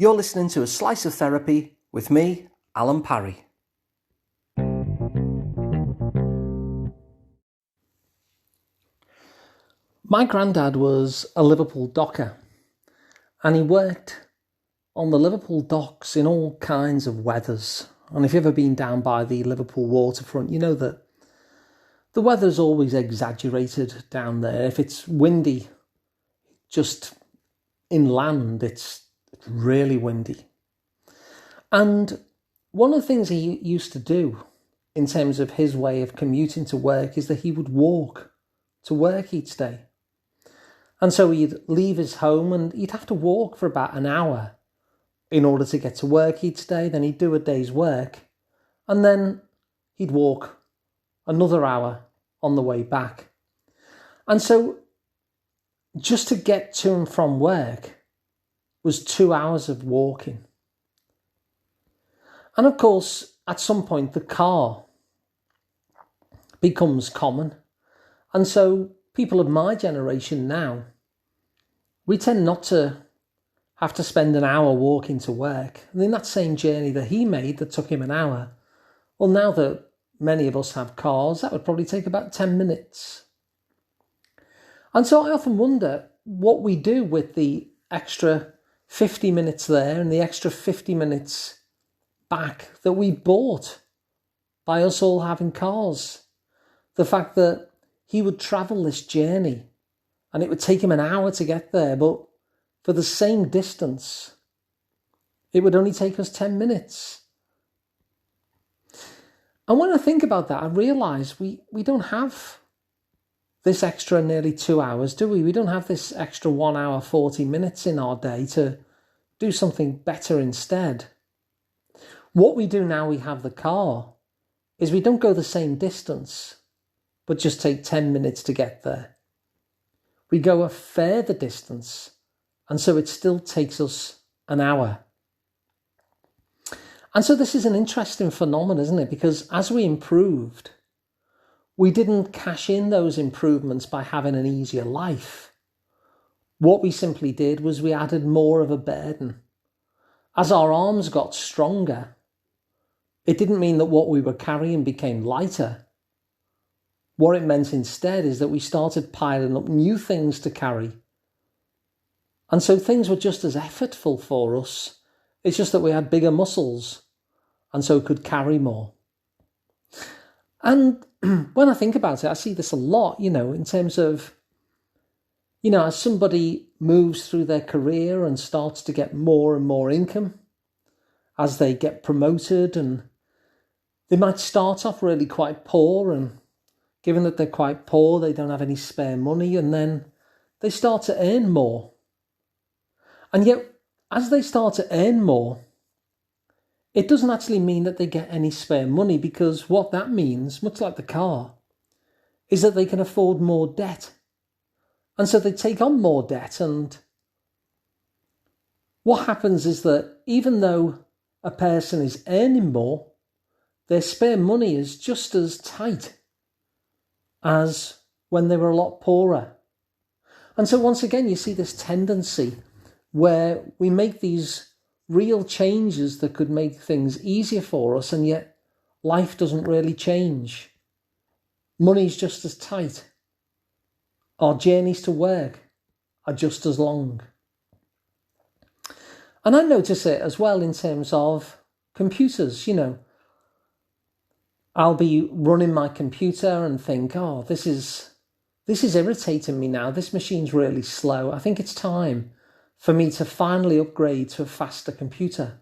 You're listening to A Slice of Therapy with me, Alun Parry. My granddad was a Liverpool docker, and he worked on the Liverpool docks in all kinds of weathers. And if you've ever been down by the Liverpool waterfront, you know that the weather's always exaggerated down there. If it's windy, just inland, it's really windy. And one of the things he used to do in terms of his way of commuting to work is that he would walk to work each day. And so he'd leave his home and he'd have to walk for about an hour in order to get to work each day. Then he'd do a day's work and then he'd walk another hour on the way back. And so just to get to and from work was 2 hours of walking. And of course, at some point, the car becomes common. And so people of my generation now, we tend not to have to spend an hour walking to work. And in that same journey that he made that took him an hour, well, now that many of us have cars, that would probably take about 10 minutes. And so I often wonder what we do with the extra 50 minutes there and the extra 50 minutes back that we bought by us all having cars. The fact that he would travel this journey and it would take him an hour to get there, but for the same distance, it would only take us 10 minutes. And when I think about that, I realise we don't have this extra nearly 2 hours, do we? We don't have this extra 1 hour, 40 minutes in our day to do something better instead. What we do now we have the car is we don't go the same distance, but just take 10 minutes to get there. We go a further distance, and so it still takes us an hour. And so this is an interesting phenomenon, isn't it? Because as we improved, we didn't cash in those improvements by having an easier life. What we simply did was we added more of a burden. As our arms got stronger, it didn't mean that what we were carrying became lighter. What it meant instead is that we started piling up new things to carry. And so things were just as effortful for us. It's just that we had bigger muscles and so could carry more. And when I think about it, I see this a lot, in terms of, as somebody moves through their career and starts to get more and more income, as they get promoted, and they might start off really quite poor, and given that they're quite poor, they don't have any spare money, and then they start to earn more. And yet, as they start to earn more, it doesn't actually mean that they get any spare money, because what that means, much like the car, is that they can afford more debt. And so they take on more debt, and what happens is that even though a person is earning more, their spare money is just as tight as when they were a lot poorer. And so once again, you see this tendency where we make these real changes that could make things easier for us, and yet life doesn't really change. Money's just as tight. Our journeys to work are just as long. And I notice it as well in terms of computers, I'll be running my computer and think, this is irritating me now. This machine's really slow. I think it's time for me to finally upgrade to a faster computer.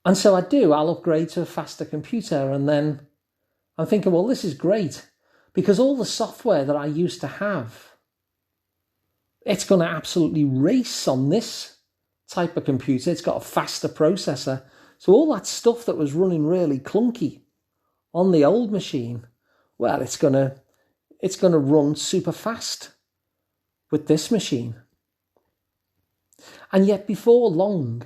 And so I do. I'll upgrade to a faster computer, and then I'm thinking, well, this is great, because all the software that I used to have, it's going to absolutely race on this type of computer. It's got a faster processor. So all that stuff that was running really clunky on the old machine, well, it's going to run super fast with this machine. And yet before long,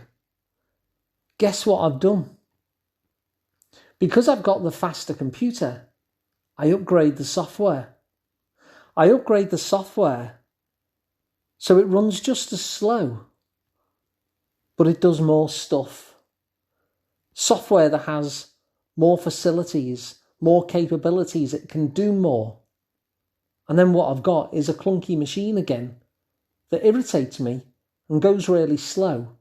guess what I've done? Because I've got the faster computer, I upgrade the software. So it runs just as slow, but it does more stuff. Software that has more facilities, more capabilities, it can do more. And then what I've got is a clunky machine again that irritates me and goes really slow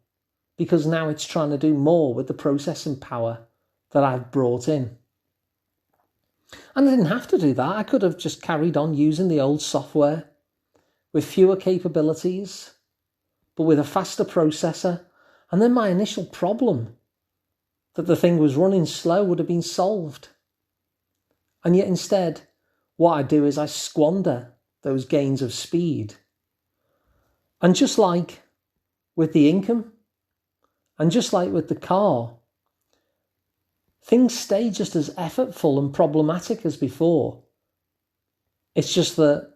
because now it's trying to do more with the processing power that I've brought in. And I didn't have to do that. I could have just carried on using the old software with fewer capabilities, but with a faster processor. And then my initial problem that the thing was running slow would have been solved. And yet instead, what I do is I squander those gains of speed. And just like with the income, and just like with the car, things stay just as effortful and problematic as before. It's just that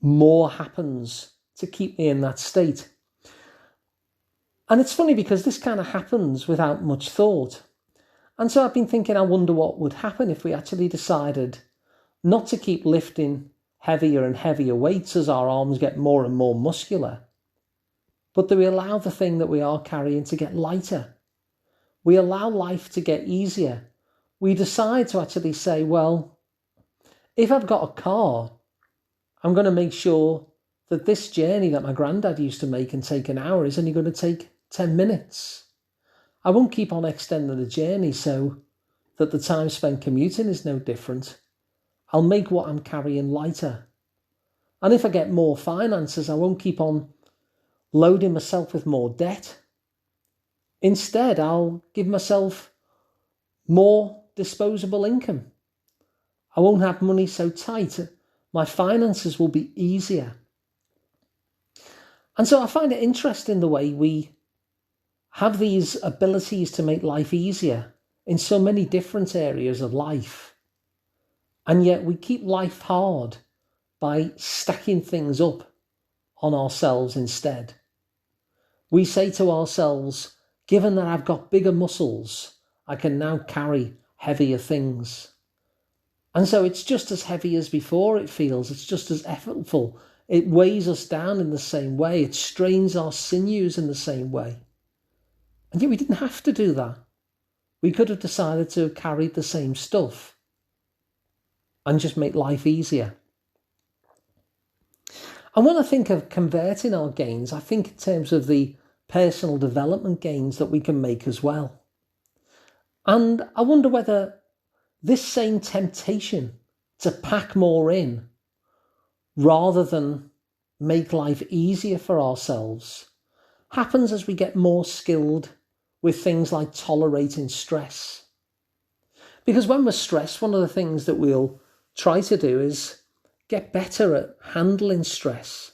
more happens to keep me in that state. And it's funny because this kind of happens without much thought. And so I've been thinking, I wonder what would happen if we actually decided not to keep lifting heavier and heavier weights as our arms get more and more muscular, but that we allow the thing that we are carrying to get lighter. We allow life to get easier. We decide to actually say, well, if I've got a car, I'm going to make sure that this journey that my granddad used to make and take an hour is only going to take 10 minutes. I won't keep on extending the journey so that the time spent commuting is no different. I'll make what I'm carrying lighter. And if I get more finances, I won't keep on loading myself with more debt. Instead, I'll give myself more disposable income. I won't have money so tight. My finances will be easier. And so I find it interesting the way we have these abilities to make life easier in so many different areas of life. And yet we keep life hard by stacking things up on ourselves instead. We say to ourselves, given that I've got bigger muscles, I can now carry heavier things. And so it's just as heavy as before, it feels. It's just as effortful. It weighs us down in the same way. It strains our sinews in the same way. And yet we didn't have to do that. We could have decided to carry the same stuff and just make life easier. And when I think of converting our gains, I think in terms of the personal development gains that we can make as well. And I wonder whether this same temptation to pack more in rather than make life easier for ourselves happens as we get more skilled with things like tolerating stress. Because when we're stressed, one of the things that we'll try to do is get better at handling stress,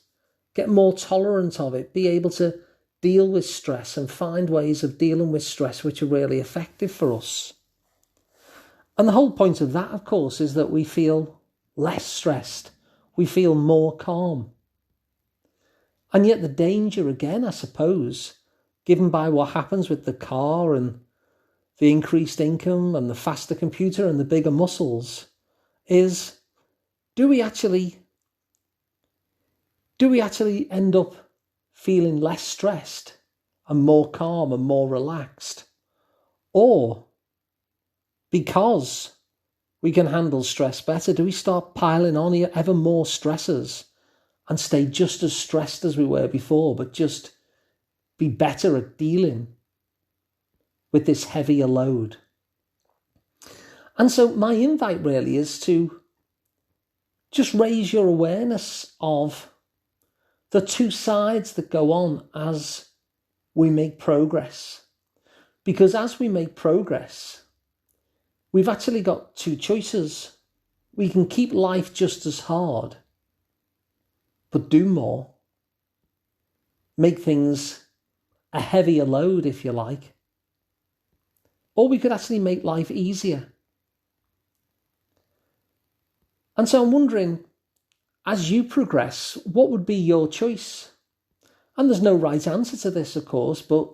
get more tolerant of it, be able to deal with stress and find ways of dealing with stress which are really effective for us. And the whole point of that, of course, is that we feel less stressed, we feel more calm. And yet the danger again, I suppose, given by what happens with the car and the increased income and the faster computer and the bigger muscles, is do we actually end up feeling less stressed and more calm and more relaxed? Or because we can handle stress better, do we start piling on ever more stressors and stay just as stressed as we were before, but just be better at dealing with this heavier load? And so my invite really is to just raise your awareness of the two sides that go on as we make progress. Because as we make progress, we've actually got two choices. We can keep life just as hard, but do more. Make things a heavier load, if you like. Or we could actually make life easier. And so I'm wondering, as you progress, what would be your choice? And there's no right answer to this, of course, but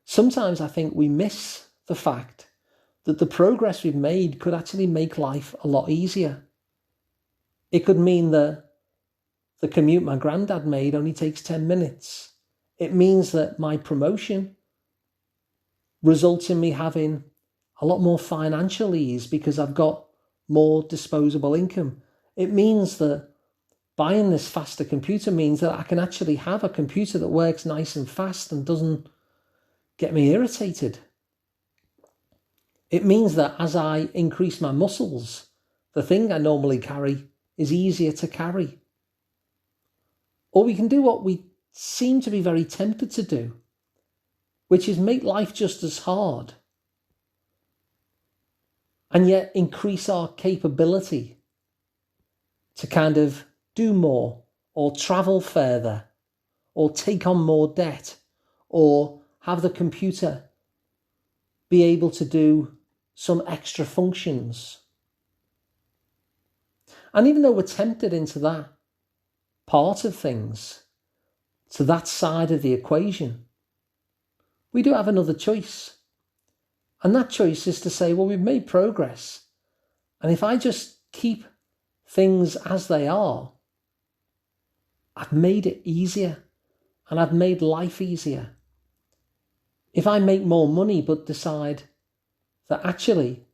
sometimes I think we miss the fact that the progress we've made could actually make life a lot easier. It could mean that the commute my granddad made only takes 10 minutes. It means that my promotion results in me having a lot more financial ease because I've got more disposable income. It means that buying this faster computer means that I can actually have a computer that works nice and fast and doesn't get me irritated. It means that as I increase my muscles, the thing I normally carry is easier to carry. Or we can do what we seem to be very tempted to do, which is make life just as hard and yet increase our capability to kind of do more or travel further or take on more debt or have the computer be able to do some extra functions. And even though we're tempted into that part of things, to that side of the equation, we do have another choice. And that choice is to say, well, we've made progress. And if I just keep things as they are, I've made it easier and I've made life easier. If I make more money but decide that actually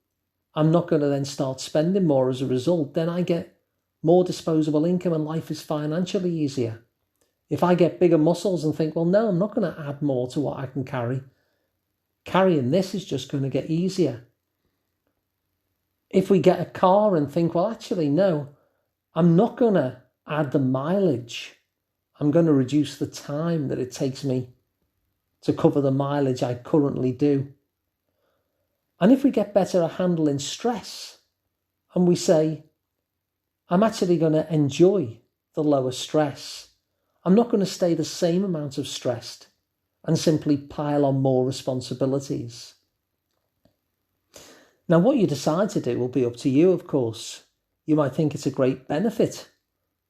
I'm not going to then start spending more as a result, then I get more disposable income and life is financially easier. If I get bigger muscles and think, well, no, I'm not going to add more to what I can carry. Carrying this is just going to get easier. If we get a car and think, well, actually, no, I'm not going to add the mileage. I'm going to reduce the time that it takes me to cover the mileage I currently do. And if we get better at handling stress and we say, I'm actually going to enjoy the lower stress. I'm not going to stay the same amount of stressed and simply pile on more responsibilities. Now, what you decide to do will be up to you, of course. You might think it's a great benefit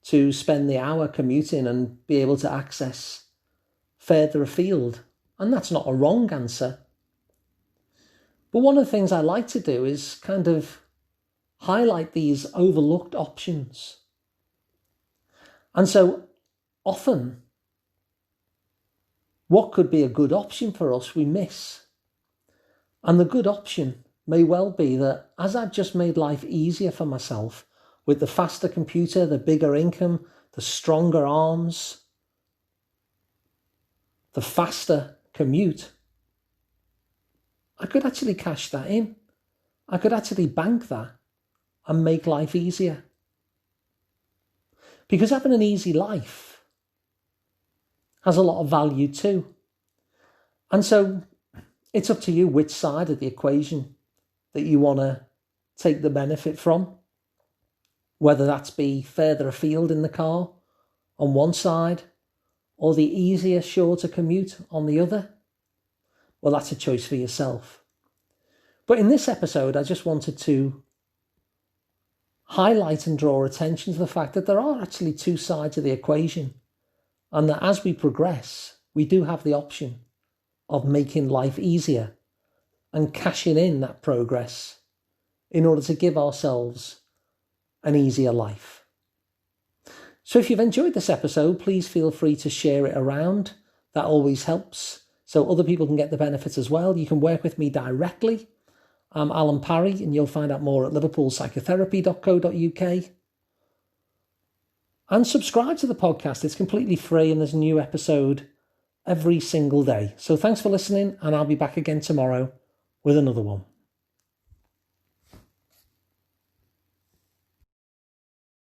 to spend the hour commuting and be able to access further afield. And that's not a wrong answer. But one of the things I like to do is kind of highlight these overlooked options. And so often, what could be a good option for us, we miss. And the good option may well be that as I've just made life easier for myself with the faster computer, the bigger income, the stronger arms, the faster commute, I could actually cash that in. I could actually bank that and make life easier. Because having an easy life has a lot of value too. And so it's up to you which side of the equation that you want to take the benefit from. Whether that's be further afield in the car on one side or the easier, shorter commute on the other. Well, that's a choice for yourself. But in this episode, I just wanted to highlight and draw attention to the fact that there are actually two sides of the equation, and that as we progress, we do have the option of making life easier and cashing in that progress in order to give ourselves an easier life. So if you've enjoyed this episode, please feel free to share it around. That always helps, so other people can get the benefits as well. You can work with me directly. I'm Alun Parry, and you'll find out more at liverpoolpsychotherapy.co.uk. And subscribe to the podcast. It's completely free, and there's a new episode every single day. So thanks for listening, and I'll be back again tomorrow with another one.